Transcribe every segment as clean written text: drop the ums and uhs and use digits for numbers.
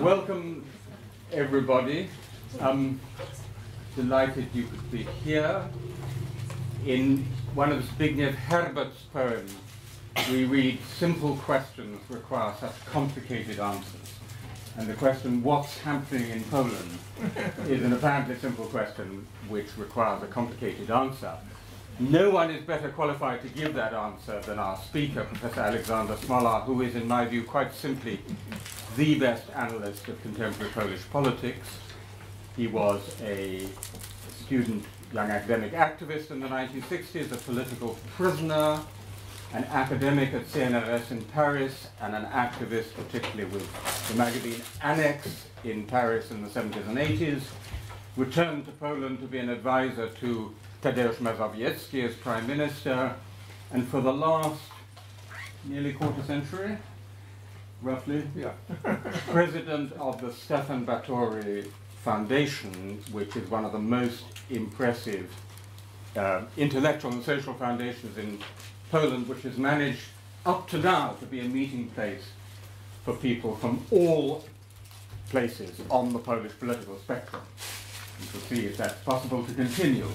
Welcome, everybody. I'm delighted you could be here. In one of Zbigniew Herbert's poems, we read, "Simple questions require such complicated answers." And the question, what's happening in Poland, is an apparently simple question which requires a complicated answer. No one is better qualified to give that answer than our speaker, Professor Aleksander Smolar, who is, in my view, quite simply the best analyst of contemporary Polish politics. He was a student, young academic activist in the 1960s, a political prisoner, an academic at CNRS in Paris, and an activist, particularly with the magazine Annex in Paris in the 70s and 80s. Returned to Poland to be an advisor to Tadeusz Mazowiecki as Prime Minister, and for the last nearly quarter century, roughly, president of the Stefan Batory Foundation, which is one of the most impressive intellectual and social foundations in Poland, which has managed up to now to be a meeting place for people from all places on the Polish political spectrum. And we'll see if that's possible to continue.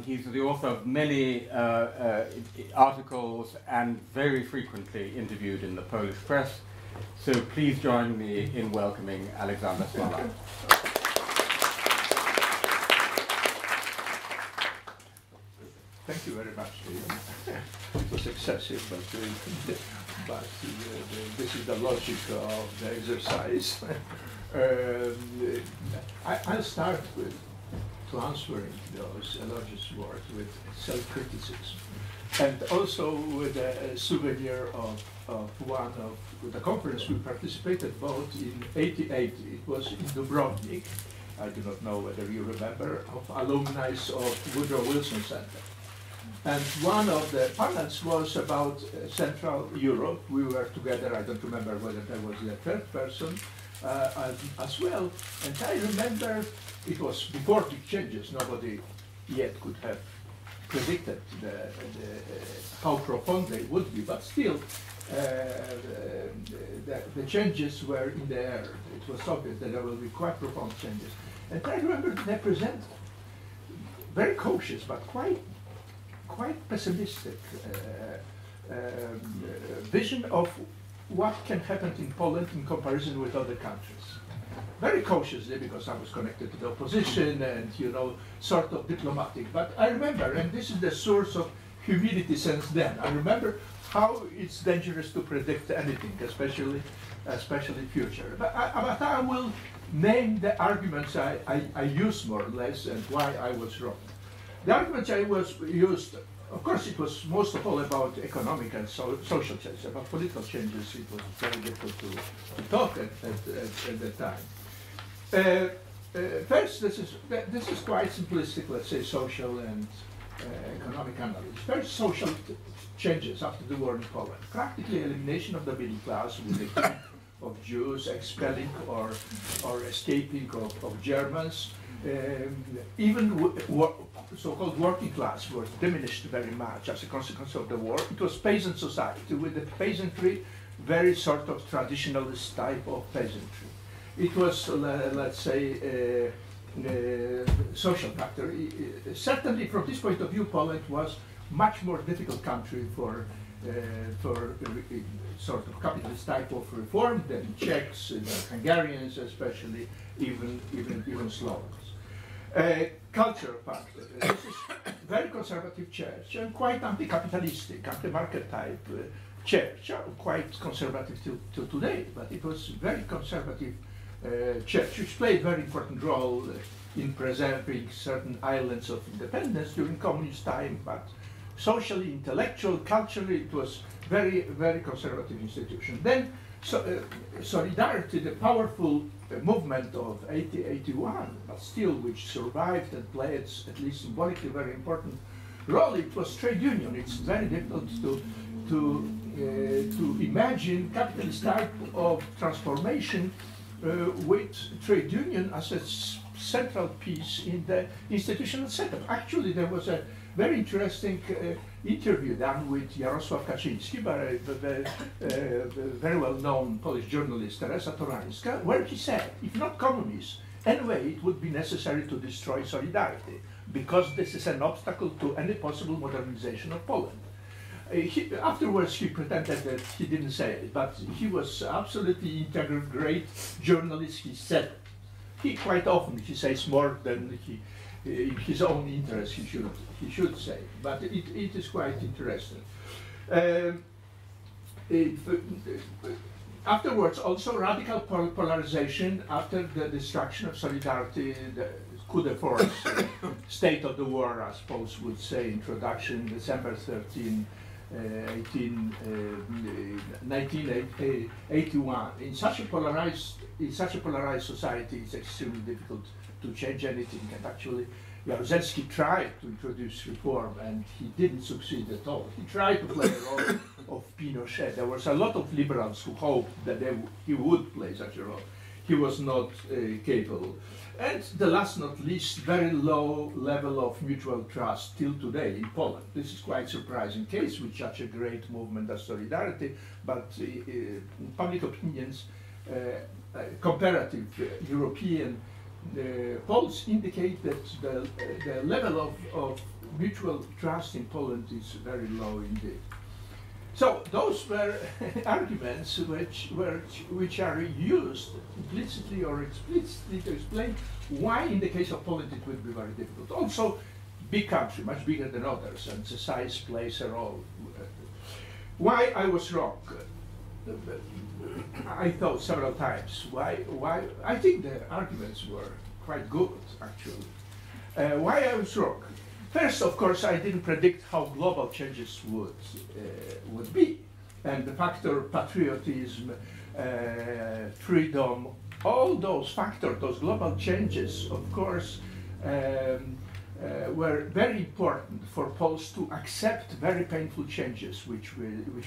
He's the author of many articles and very frequently interviewed in the Polish press. So please join me in welcoming Aleksander Smolar. Thank you very much. It was excessive, but this is the logic of the exercise. I'll start to answering those elogious words with self-criticism, and also with a souvenir of one of the conference we participated both in 1980. It was in Dubrovnik. I do not know whether you remember, of alumni of Woodrow Wilson Center. And one of the panels was about Central Europe. We were together, I don't remember whether there was the third person as well. And I remember it was before the changes. Nobody yet could have predicted how profound they would be, but still the changes were in the air. It was obvious that there will be quite profound changes. And I remember they present very cautious, but quite pessimistic vision of what can happen in Poland in comparison with other countries. Very cautiously, because I was connected to the opposition and, you know, sort of diplomatic. But I remember, and this is the source of humility since then, I remember how it's dangerous to predict anything, especially future. But I will name the arguments I used more or less and why I was wrong. The arguments I used, of course, it was most of all about economic and social changes. About political changes, it was very difficult to talk at the time. First, this is quite simplistic, let's say, social and economic analysis. First, social changes after the war in Poland. Practically elimination of the middle class with the killing of Jews, expelling or escaping of Germans. Even so-called working class was diminished very much as a consequence of the war. It was peasant society, with the peasantry, very sort of traditionalist type of peasantry. It was, let's say, social factor. Certainly, from this point of view, Poland was much more difficult country for sort of capitalist type of reform than Czechs, Hungarians, especially, even Slovaks. Cultural factor. This is very conservative church and quite anti-capitalistic, anti-market type church, quite conservative till today, but it was very conservative church, which played a very important role in preserving certain islands of independence during communist time, but socially, intellectually, culturally, it was very, very conservative institution. Then Solidarity, the powerful movement of 1981, but still which survived and played at least symbolically very important role, it was trade union. It's very difficult to imagine capitalist type of transformation with trade union as a central piece in the institutional setup. Actually, there was a very interesting interview done with Jarosław Kaczyński, very well-known Polish journalist Teresa Torańska, where he said, if not communists, anyway, it would be necessary to destroy Solidarity, because this is an obstacle to any possible modernization of Poland. Afterwards, he pretended that he didn't say it, but he was absolutely integral, great journalist. He said, quite often he says more than in his own interest he should say, but it is quite interesting. Afterwards, also radical polarization after the destruction of Solidarity, the coup de force, state of the war, I suppose would say, introduction, December 13, 1981. In such a polarized society, it's extremely difficult to change anything. And actually, Jaruzelski tried to introduce reform, and he didn't succeed at all. He tried to play a role of Pinochet. There was a lot of liberals who hoped that he would play such a role. He was not capable. And the last not least, very low level of mutual trust till today in Poland. This is quite surprising case with such a great movement as Solidarity, but public opinions, comparative European polls indicate that the level of mutual trust in Poland is very low indeed. So those were arguments which are used implicitly or explicitly to explain why in the case of Poland it would be very difficult. Also, big country, much bigger than others, and the size plays a role. Why I was wrong? I thought several times why I think the arguments were quite good actually. Why I was wrong? First, of course, I didn't predict how global changes would be, and the factor patriotism, freedom, all those factors, those global changes, of course, were very important for Poles to accept very painful changes which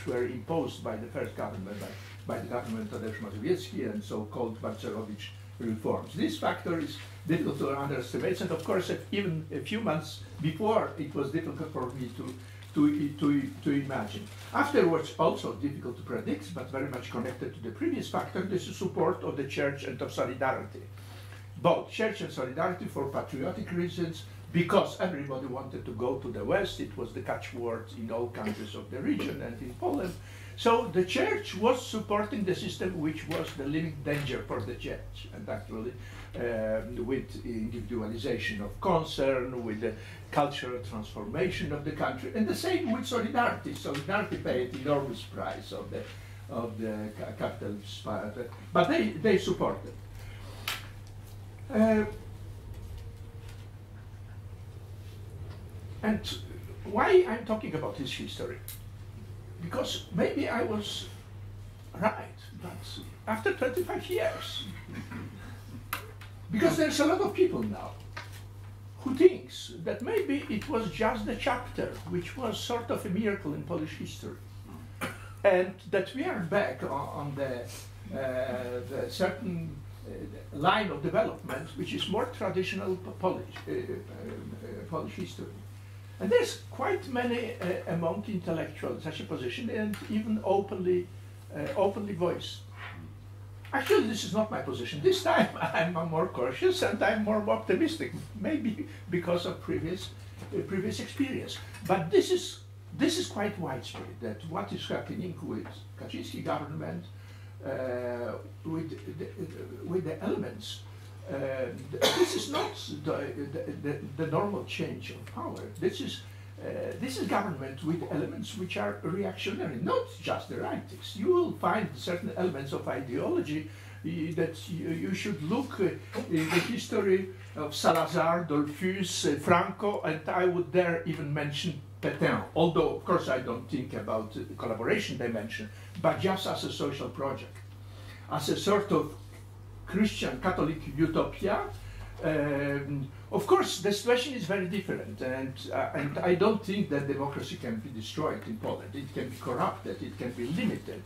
were imposed by the first government, by the government of Tadeusz Mazowiecki and so-called Balcerowicz reforms. This factor is difficult to underestimate, and of course, even a few months before, it was difficult for me to imagine. Afterwards, also difficult to predict, but very much connected to the previous factor, this is support of the Church and of Solidarity. Both Church and Solidarity for patriotic reasons, because everybody wanted to go to the West. It was the catchword in all countries of the region and in Poland. So the Church was supporting the system which was the living danger for the Church, and actually with individualization of concern, with the cultural transformation of the country, and the same with Solidarity. Solidarity paid enormous price of the capitalist part, but they supported. And why I'm talking about this history? Because maybe I was right, but after 25 years, because there's a lot of people now who thinks that maybe it was just a chapter, which was sort of a miracle in Polish history, and that we are back on the certain line of development, which is more traditional Polish history. And there's quite many among intellectuals such a position, and even openly voiced. Actually, this is not my position. This time I'm more cautious and I'm more optimistic, maybe because of previous experience. But this is quite widespread, that what is happening with Kaczyński government, with the elements. This is not the normal change of power. This is government with elements which are reactionary, not just the rightists. You will find certain elements of ideology that you should look in the history of Salazar, Dollfuss, Franco, and I would dare even mention Pétain, although of course I don't think about the collaboration dimension, but just as a social project, as a sort of Christian Catholic utopia. Of course, the situation is very different, and I don't think that democracy can be destroyed in Poland. It can be corrupted, it can be limited.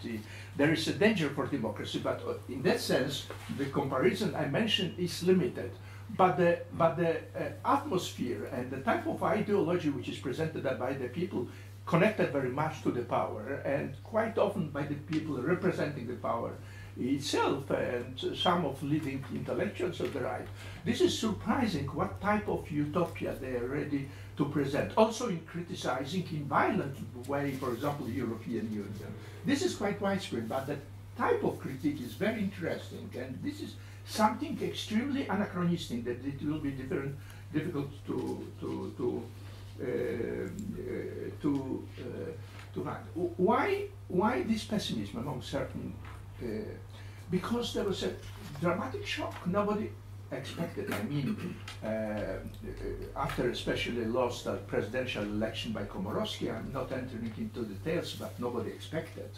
There is a danger for democracy, but in that sense, the comparison I mentioned is limited. But the atmosphere and the type of ideology which is presented by the people connected very much to the power, and quite often by the people representing the power itself and some of leading intellectuals of the right. This is surprising what type of utopia they are ready to present. Also in criticizing in violent way, for example, the European Union. This is quite widespread, but the type of critique is very interesting, and this is something extremely anachronistic that it will be difficult to find. Why this pessimism among certain? Because there was a dramatic shock. Nobody expected. I mean, after especially lost the presidential election by Komorowski, I'm not entering into details, but nobody expected.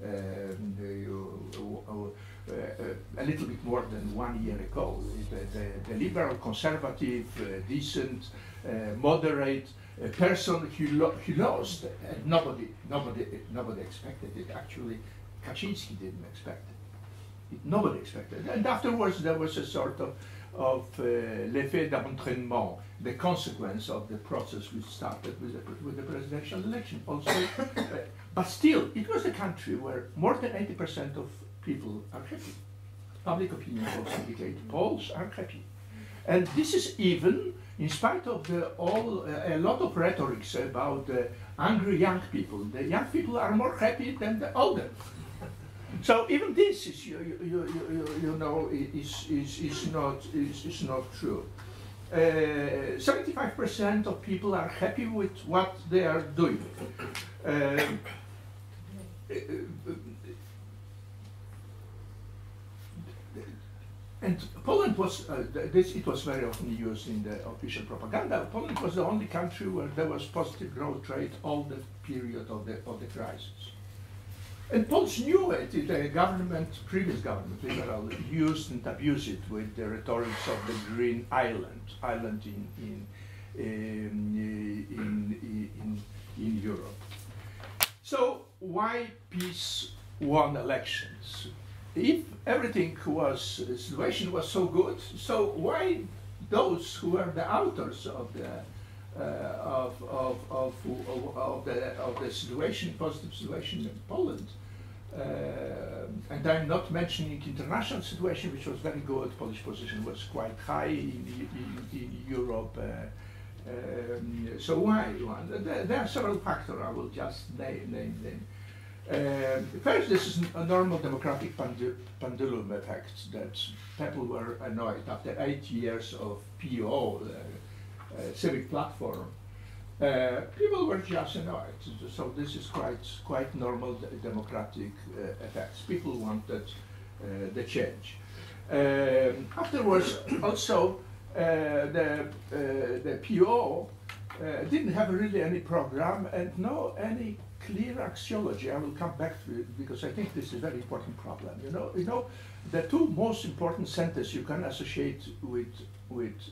A little bit more than 1 year ago, the liberal, conservative, decent, moderate person he lost, and nobody expected it. Actually, Kaczynski didn't expect it. Nobody expected it. And afterwards, there was a sort of l'effet d'entraînement, the consequence of the process which started with the presidential election. Also, but still, it was a country where more than 80% of people are happy. Public opinion polls indicate Poles are happy. And this is even in spite of a lot of rhetorics about angry young people. The young people are more happy than the older. So even this is, you know, is not true. 75% of people are happy with what they are doing. And Poland was, it was very often used in the official propaganda. Poland was the only country where there was positive growth rate all the period of the crisis. And Poles knew it. The government, previous government, liberal, used and abused it with the rhetorics of the Green Island in Europe. So why peace won elections? If everything was, the situation was so good, so why those who were the authors of the situation, positive situation in Poland, and I'm not mentioning international situation, which was very good. Polish position was quite high in Europe. So why? There are several factors. I will just name them. First, this is a normal democratic pendulum effect, that people were annoyed after 8 years of PO, civic platform. People were just annoyed, so this is quite normal democratic effects. People wanted the change. Afterwards, also the PO didn't have really any program and any clear axiology. I will come back to it because I think this is a very important problem. You know, the two most important sentences you can associate with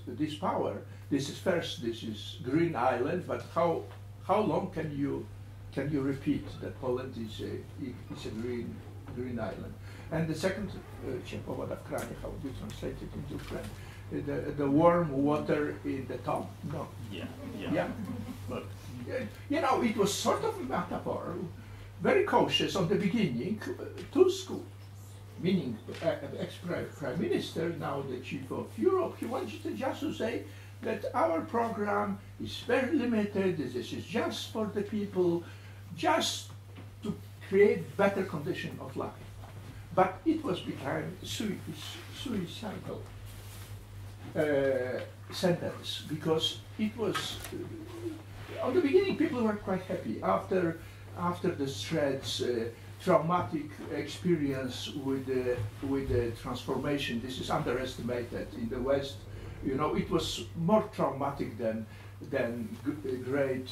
this power. This is first. This is Green Island, but how long can you repeat that Poland is a green island? And the second, how do you translate it into French? The warm water in the top. No. Yeah. But you know, it was sort of a metaphor, very cautious on the beginning. Tusk, meaning ex-prime minister, now the chief of Europe, he wanted just to say that our program is very limited. This is just for the people, just to create better condition of life. But it was become suicidal sentence, because it was on the beginning people were quite happy after the threats, traumatic experience with the transformation. This is underestimated in the West. You know, it was more traumatic than great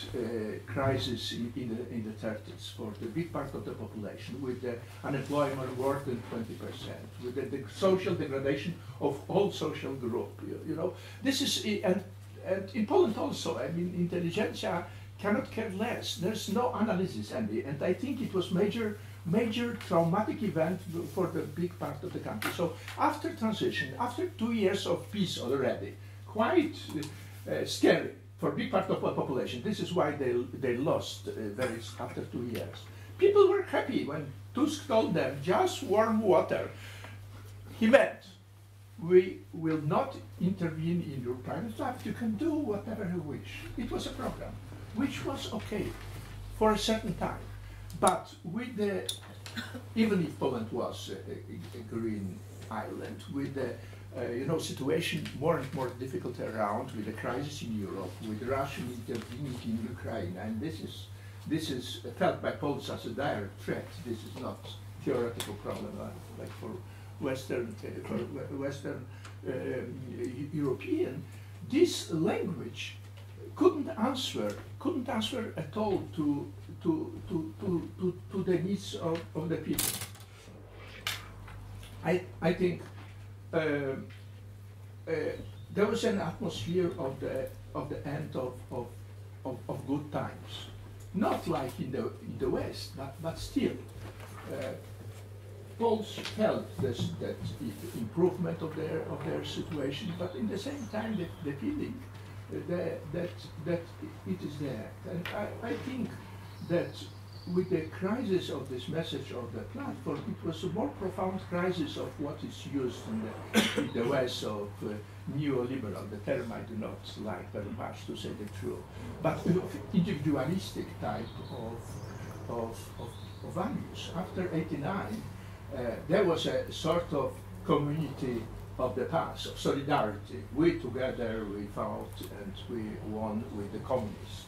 crisis in the 30s for the big part of the population, with the unemployment more than 20%, with the social degradation of all social group. You know, this is and in Poland also. I mean, intelligentsia cannot care less. There's no analysis, and I think it was major major traumatic event for the big part of the country. So after transition, after 2 years of peace already, quite scary for a big part of the population. This is why they lost after 2 years. People were happy when Tusk told them, just warm water. He meant, we will not intervene in your private life. You can do whatever you wish. It was a program, which was okay for a certain time. But with the, even if Poland was a green island, with the situation more and more difficult around, with the crisis in Europe, with Russian intervening in Ukraine, and this is felt by Poles as a direct threat. This is not theoretical problem like for Western European. This language couldn't answer at all to the needs of the people. I think there was an atmosphere of the end of good times, not like in the West, but still. Poles felt that improvement of their situation, but in the same time the feeling that it is there. And I think that with the crisis of this message of the platform, it was a more profound crisis of what is used in the West of neoliberal, the term I do not like very much, to say the truth, but individualistic type of values. After '89, there was a sort of community of the past, of solidarity. We together, we fought and we won with the communists.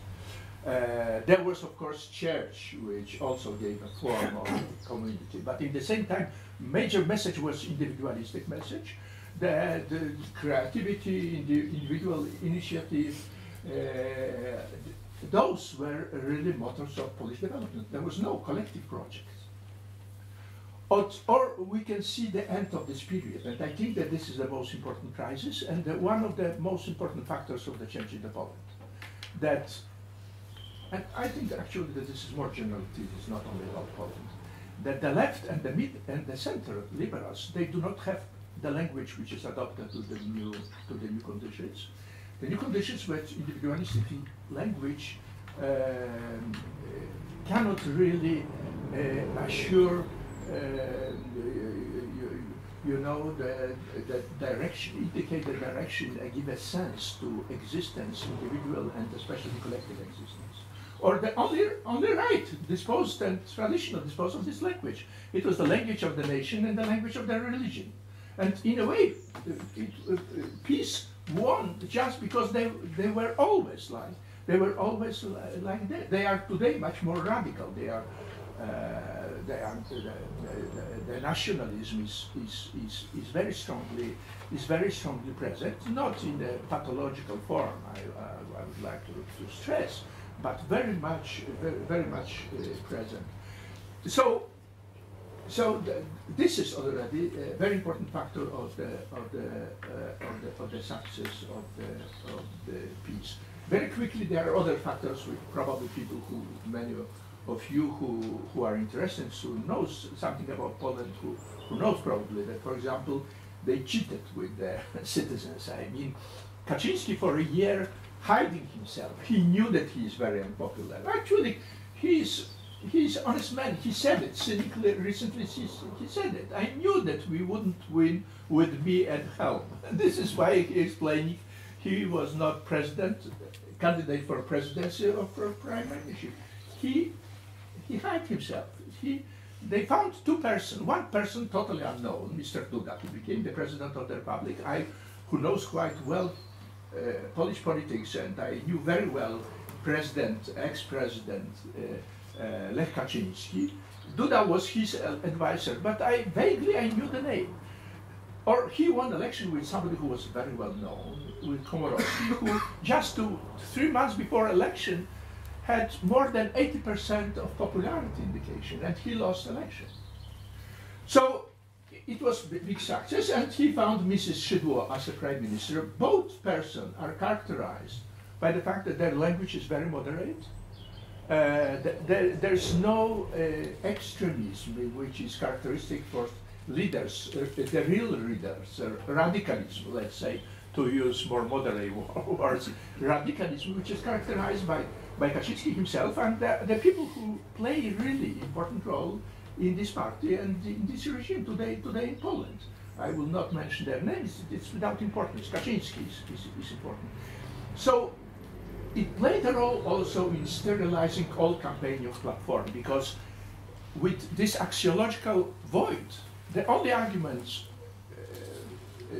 There was, of course, church, which also gave a form of community. But in the same time, major message was individualistic message. The creativity, the individual initiative, those were really motors of Polish development. There was no collective project. Or we can see the end of this period, and I think that this is the most important crisis and one of the most important factors of the change in the Poland. And I think actually that this is more general, it is not only about Poland, that the left and the mid and the center liberals, they do not have the language which is adopted to the new conditions. The new conditions with individualistic language cannot really assure the direction, indicate the direction, give a sense to existence, individual and especially collective existence. Or the only right disposed and traditional disposed of this language. It was the language of the nation and the language of their religion. And in a way, peace won just because they were always like that. They are today much more radical. The nationalism is very strongly present, not in a pathological form. I would like to stress, but very much present. So this is already a very important factor of the success of the peace. Very quickly, there are other factors which probably many of you who are interested, who knows something about Poland, who knows probably that, for example, they cheated with their citizens. I mean, Kaczynski for a year hiding himself. He knew that he is very unpopular. Actually, he's honest man. He said it cynically recently. He said it. I knew that we wouldn't win with me at helm. And this is why he explained he was not candidate for presidency or for prime minister. He hid himself. They found two persons. One person totally unknown, Mr. Duda, who became the president of the republic. Who knows quite well Polish politics, and I knew very well ex-president Lech Kaczyński. Duda was his advisor, but I knew the name. Or he won election with somebody who was very well known, with Komorowski, who just 3 months before election had more than 80% of popularity indication, and he lost election. So it was a big success, and he found Mrs. Szydło as a prime minister. Both persons are characterized by the fact that their language is very moderate, there's no extremism which is characteristic for leaders, the real leaders, radicalism, let's say, to use more modern words, radicalism, which is characterized by Kaczynski himself and the people who play a really important role in this party and in this regime today in Poland. I will not mention their names, it's without importance. Kaczynski is important. So it played a role also in sterilizing all campaign of platform, because with this axiological void, the only arguments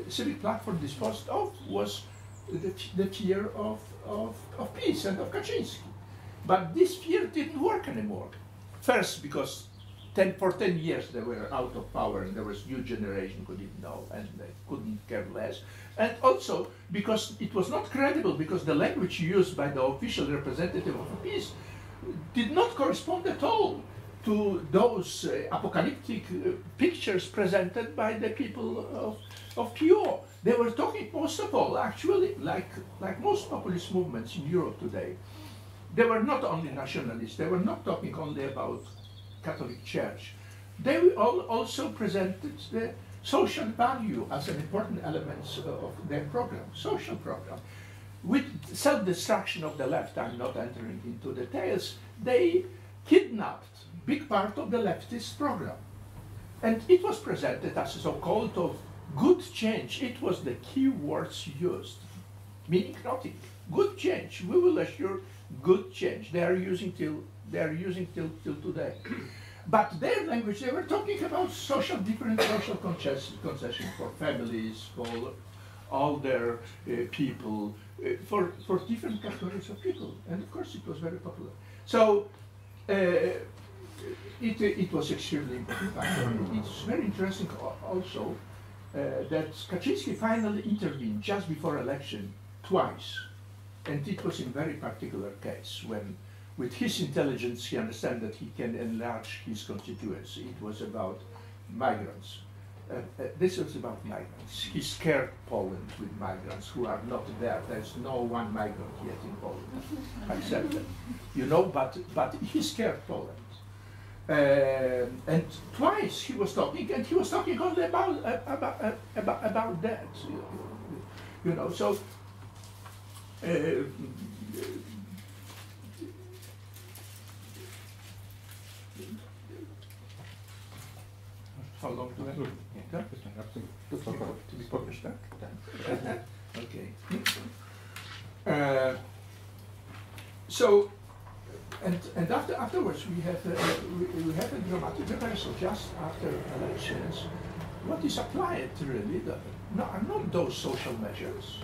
civic platform disposed of was the fear of peace and of Kaczynski. But this fear didn't work anymore. First, because for 10 years they were out of power and there was new generation who didn't know and they couldn't care less. And also because it was not credible, because the language used by the official representative of peace did not correspond at all to those apocalyptic pictures presented by the people of PO. They were talking most of all, actually, like most populist movements in Europe today. They were not only nationalists, they were not talking only about Catholic Church. They also presented the social value as an important element of their program, social program. With self-destruction of the left, I'm not entering into details, they kidnapped big part of the leftist program. And it was presented as a so-called of good change. It was the key words used, meaning nothing. Good change. We will assure good change. They are using till today. But their language, they were talking about different social concessions for families, for older people, for different categories of people. And of course it was very popular. So it was extremely important factor. It's very interesting also that Kaczynski finally intervened just before election twice. And it was in very particular case when, with his intelligence, he understood that he can enlarge his constituency. It was about migrants. This was about migrants. He scared Poland with migrants who are not there. There's no one migrant yet in Poland, except that, you know, but he scared Poland. And twice he was talking, and he was talking only about that, you know. So how long do I have? To be published, okay. So, and afterwards we have a dramatic reversal just after elections. What is applied really are not those social measures.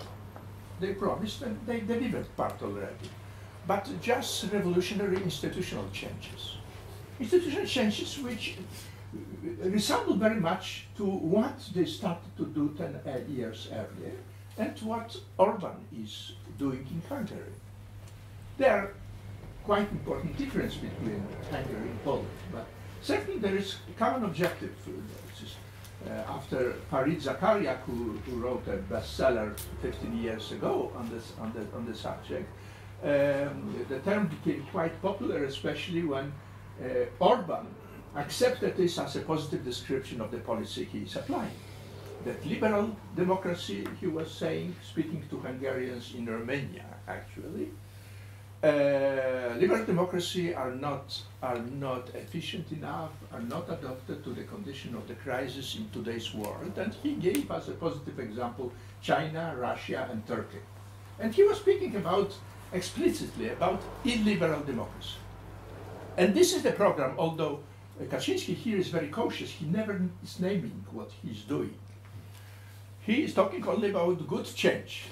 They promised and they delivered part already, but just revolutionary institutional changes. Institutional changes which resemble very much to what they started to do 10 years earlier and what Orban is doing in Hungary. There are quite important difference between Hungary and Poland, but certainly there is a common objective. After Farid Zakaria, who wrote a bestseller 15 years ago on the subject, the term became quite popular, especially when Orban accepted this as a positive description of the policy he is applying. That liberal democracy, he was saying, speaking to Hungarians in Romania, actually, liberal democracy are not efficient enough, are not adapted to the condition of the crisis in today's world. And he gave us a positive example, China, Russia, and Turkey. And he was speaking explicitly about illiberal democracy. And this is the program, although Kaczynski here is very cautious, he never is naming what he's doing. He is talking only about good change,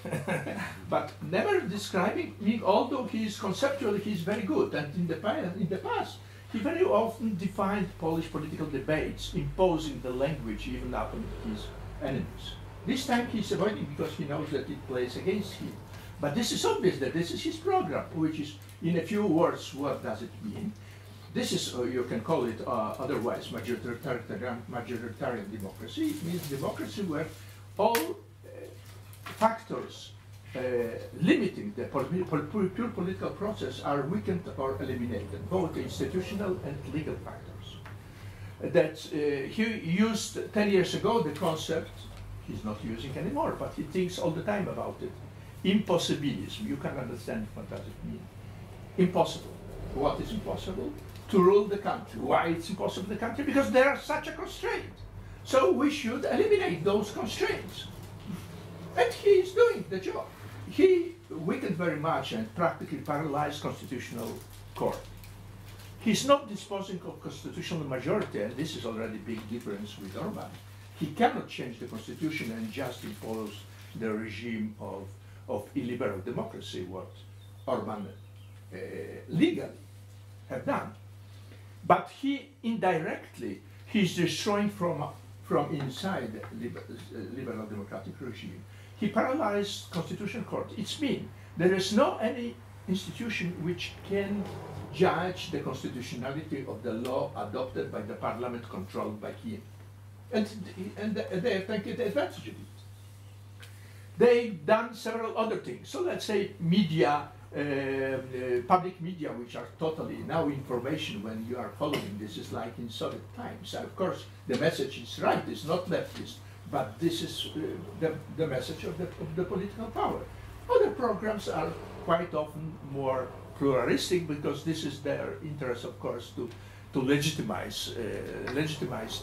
but never describing me, although he is conceptually he is very good. And in the past, he very often defined Polish political debates, imposing the language even upon his enemies. This time he is avoiding because he knows that it plays against him. But this is obvious that this is his program, which is, in a few words, what does it mean? This is, you can call it otherwise, majoritarian democracy. It means democracy where all factors limiting the pure political process are weakened or eliminated, both institutional and legal factors. That he used 10 years ago the concept, he's not using anymore, but he thinks all the time about it. Impossibilism. You can understand what does it mean. Impossible. What is impossible? To rule the country. Why it's impossible in the country? Because there are such a constraint. So we should eliminate those constraints. And he is doing the job. He weakened very much and practically paralyzed constitutional court. He's not disposing of constitutional majority, and this is already a big difference with Orban. He cannot change the constitution and just impose the regime of illiberal democracy, what Orban legally have done. But he indirectly, he's destroying from inside the liberal democratic regime. He paralyzed constitutional court. It's mean there is no any institution which can judge the constitutionality of the law adopted by the parliament controlled by him. And they have taken advantage of it. They've done several other things. So let's say media, public media, which are totally now information when you are following this is like in Soviet times. Of course, the message is right, it's not leftist, but this is the message of the political power. Other programs are quite often more pluralistic because this is their interest, of course, to legitimize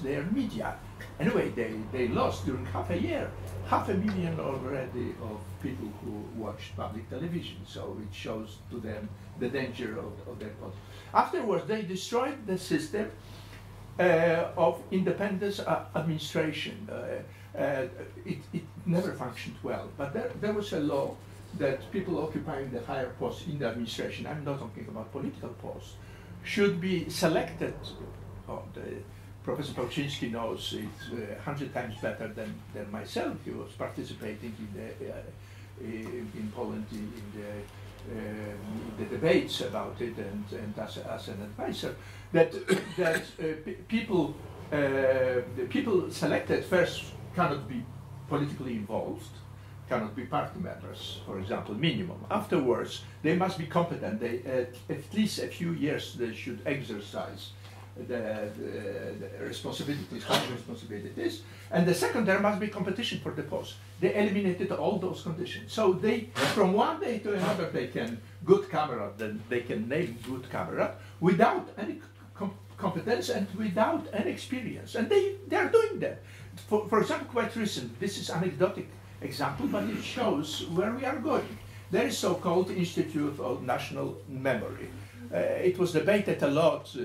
their media. Anyway, they lost during half a year, 500,000 already of people who watched public television. So it shows to them the danger of their policy. Afterwards, they destroyed the system of independence administration. It never functioned well, but there was a law that people occupying the higher posts in the administration, I'm not talking about political posts, should be selected. Professor Pawczyński knows it 100 times better than myself. He was participating in Poland in the debates about it and as an advisor. That people selected first cannot be politically involved, cannot be party members, for example, minimum. Afterwards, they must be competent. They at least a few years they should exercise the responsibilities, high responsibilities. And the second, there must be competition for the post. They eliminated all those conditions. So they, from one day to another, they can good camera, then they can name good camera without any competence and without any experience. And they are doing that. For example, quite recent, this is anecdotic example, but it shows where we are going. There is so-called Institute of National Memory. It was debated a lot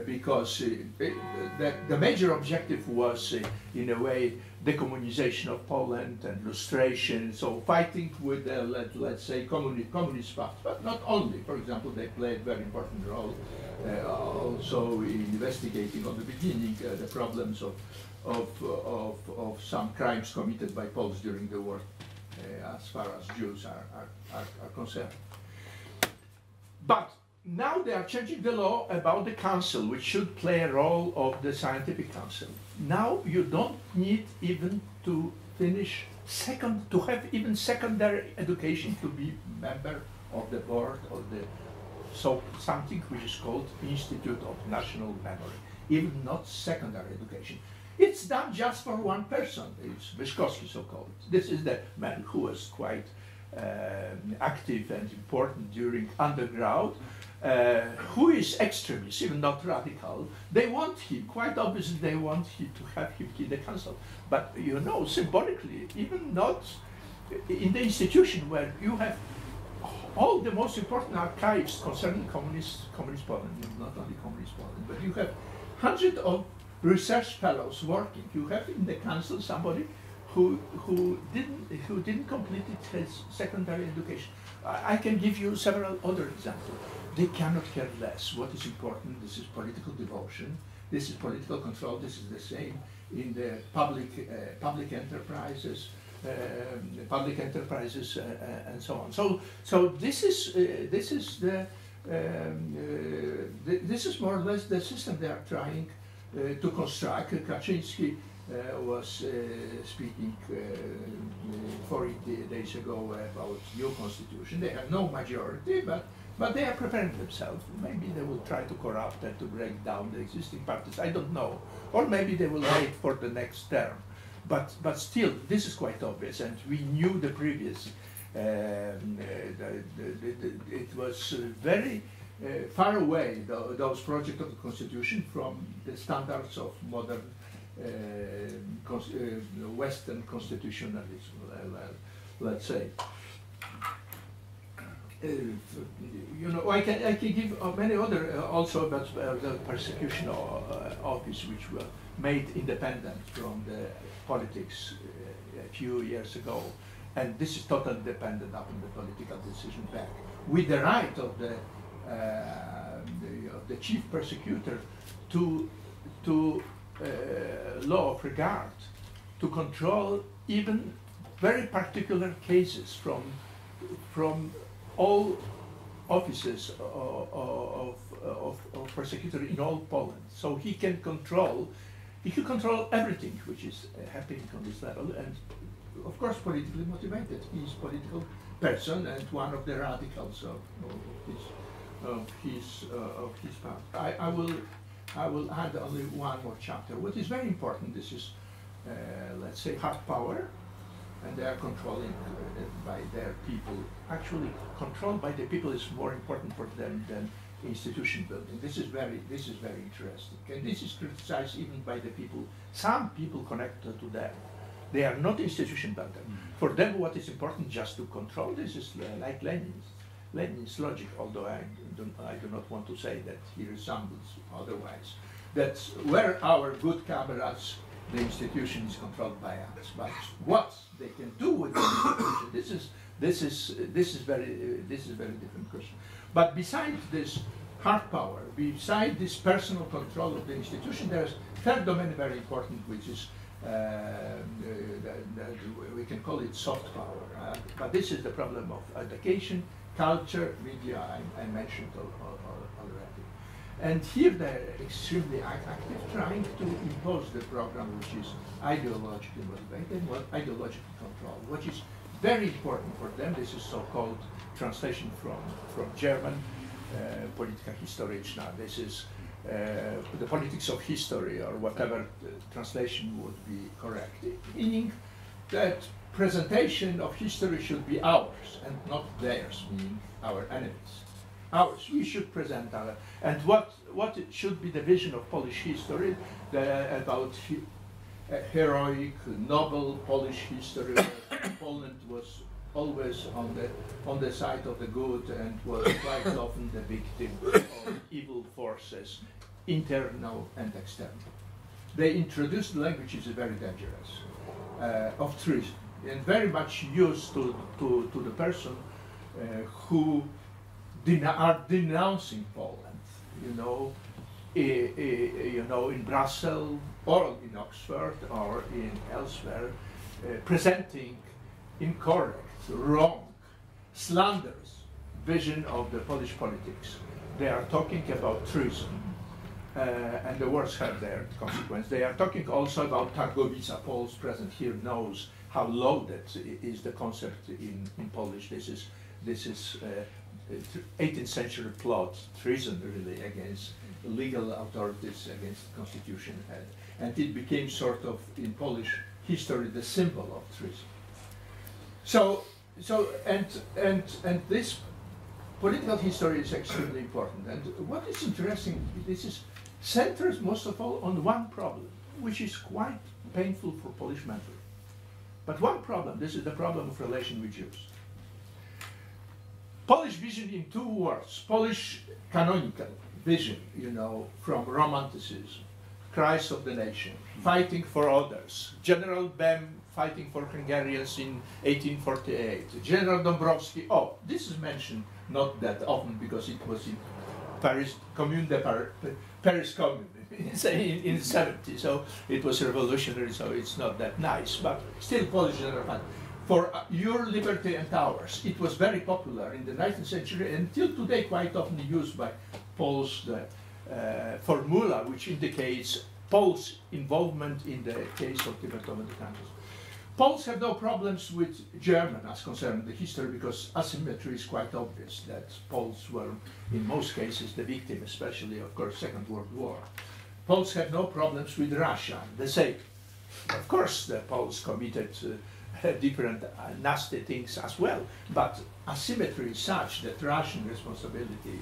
because the major objective was, in a way, decommunization of Poland and lustration, so fighting with, let's say, communist parts, but not only. For example, they played a very important role also in investigating on the beginning the problems of some crimes committed by Poles during the war, as far as Jews are concerned. But now they are changing the law about the council, which should play a role of the scientific council. Now you don't need even to finish to have even secondary education to be member of the board of something which is called Institute of National Memory, even not secondary education. It's done just for one person. It's Wyszkowski, so-called. This is the man who was quite active and important during underground, who is extremist, even not radical. They want him, quite obviously they want him to have him in the council. But you know, symbolically, even not in the institution where you have all the most important archives concerning communist Poland, not only communist Poland, but you have hundreds of research fellows working. You have in the council somebody who didn't complete his secondary education. I can give you several other examples. They cannot care less. What is important? This is political devotion. This is political control. This is the same in the public enterprises, and so on. So this is more or less the system they are trying to construct. Kaczynski was speaking 40 days ago about new constitution. They have no majority, but they are preparing themselves. Maybe they will try to corrupt and to break down the existing parties. I don't know. Or maybe they will wait for the next term. But still, this is quite obvious, and we knew the previous. It was very far away, those projects of the constitution, from the standards of modern Western constitutionalism, let's say. You know, I can give many other also about the persecution office, which were made independent from the politics a few years ago, and this is totally dependent upon the political decision back, with the right of the chief persecutor to law of regard, to control even very particular cases from all offices of persecutor in all Poland. So he can control everything which is happening on this level, and of course politically motivated. He's a political person and one of the radicals of his path. I will add only one more chapter. What is very important, this is let's say hard power, and they are controlling by their people. Actually, controlled by the people is more important for them than institution building. This is very interesting, and this is criticized even by the people. Some people connected to them. They are not institution builders. For them, what is important just to control. This is like Lenin's logic. Although I do not want to say that he resembles otherwise. That's where our good cameras. The institution is controlled by us, but what they can do with the institution, this is very different question. But besides this hard power, besides this personal control of the institution, there's third domain very important, which is we can call it soft power. But this is the problem of education, culture, media. I mentioned already. And here they're extremely active, trying to impose the program which is ideologically motivated, ideologically controlled, which is very important for them. This is so-called translation from German, politica historyczna. This is the politics of history, or whatever translation would be correct, meaning that presentation of history should be ours and not theirs, meaning our enemies. Ours. We should present our, and what should be the vision of Polish history about heroic, noble Polish history. Poland was always on the side of the good and was quite often the victim of evil forces, internal and external. They introduced language which is very dangerous, of treason, and very much used to the person who are denouncing Poland, in Brussels or in Oxford or in elsewhere, presenting incorrect, wrong, slanderous vision of the Polish politics. They are talking about treason, and the words have their consequence. They are talking also about Targowica. Poles present here knows how loaded is the concept in Polish. This is 18th century plot, treason really against legal authorities, against the constitution, and it became sort of in Polish history the symbol of treason. So this political history is extremely important. And what is interesting, this is centers most of all on one problem, which is quite painful for Polish memory. But one problem, this is the problem of relation with Jews. Polish vision in two words, Polish canonical vision, from Romanticism, Christ of the nation, fighting for others, General Bem fighting for Hungarians in 1848, General Dąbrowski, this is mentioned not that often because it was in Paris Commune Paris Commune in 70, so it was revolutionary, so it's not that nice, but still Polish general fight. For your liberty and ours, it was very popular in the 19th century, until today quite often used by Poles, the formula which indicates Poles' involvement in the case of Tibet-Tibet countries. Poles have no problems with German as concerned the history, because asymmetry is quite obvious that Poles were in most cases the victim, especially of course Second World War. Poles have no problems with Russia, the same. Of course the Poles committed different nasty things as well, but asymmetry is such that Russian responsibility,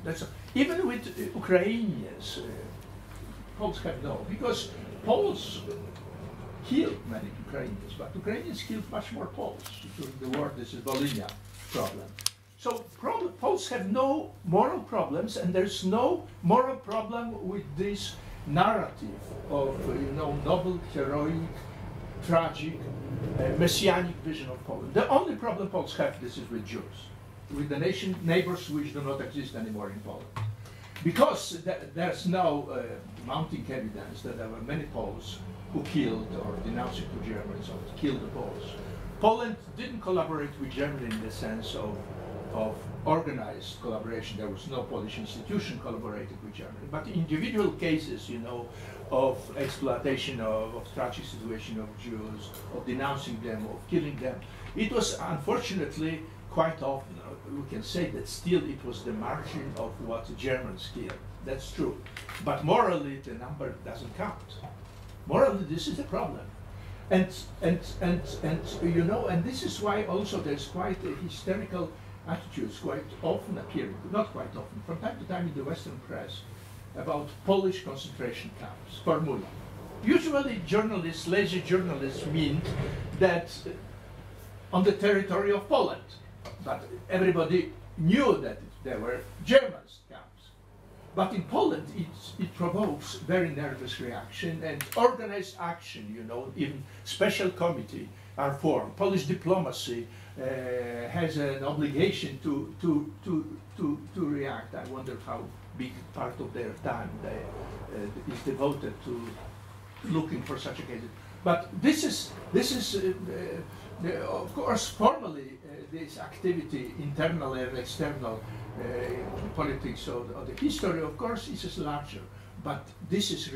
that's even with Ukrainians, Poles have no, because Poles killed many Ukrainians, but Ukrainians killed much more Poles during the war. This is Volhynia problem. So Poles have no moral problems, and there's no moral problem with this narrative of noble, heroic, tragic, messianic vision of Poland. The only problem Poles have, this is with Jews, with the neighbors which do not exist anymore in Poland. Because there's no mounting evidence that there were many Poles who killed or denounced it to Germans or killed the Poles. Poland didn't collaborate with Germany in the sense of organized collaboration. There was no Polish institution collaborating with Germany. But individual cases, of exploitation of tragic situation of Jews, of denouncing them, of killing them, it was unfortunately quite often, we can say that still it was the margin of what the Germans killed. That's true. But morally, the number doesn't count. Morally, this is the problem. And this is why also there's quite a hysterical attitudes quite often appearing, not quite often, from time to time in the Western press, about Polish concentration camps. Formula. Usually journalists, lazy journalists, mean that on the territory of Poland, but everybody knew that there were Germans camps. But in Poland, it provokes very nervous reaction and organized action, even special committee are formed. Polish diplomacy has an obligation to react. I wonder how big part of their time is devoted to looking for such a case. But this is of course, formally, this activity, internal and external politics of the history, of course, is larger. But this is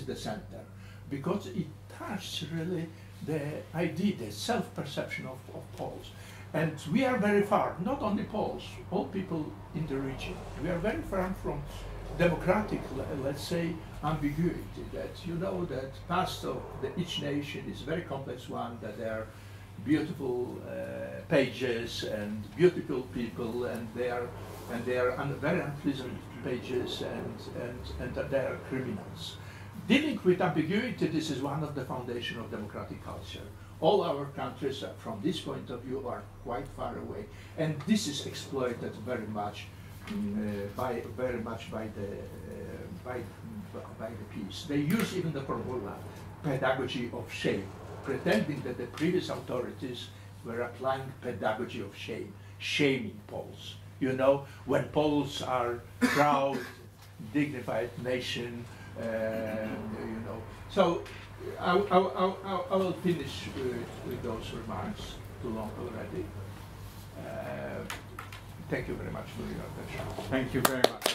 the center, because it touches really the idea, the self-perception of Poles. And we are very far, not only Poles, all people in the region. We are very far from democratic, let's say, ambiguity, that that past of each nation is a very complex one, that there are beautiful pages and beautiful people, and they are very unpleasant pages, and that they are criminals. Dealing with ambiguity, this is one of the foundations of democratic culture. All our countries, from this point of view, are quite far away, and this is exploited very much by the peace. They use even the formula pedagogy of shame, pretending that the previous authorities were applying pedagogy of shame, shaming Poles. When Poles are proud, dignified nation, So I will finish with those remarks. Too long already. Thank you very much for your attention. Thank you very much.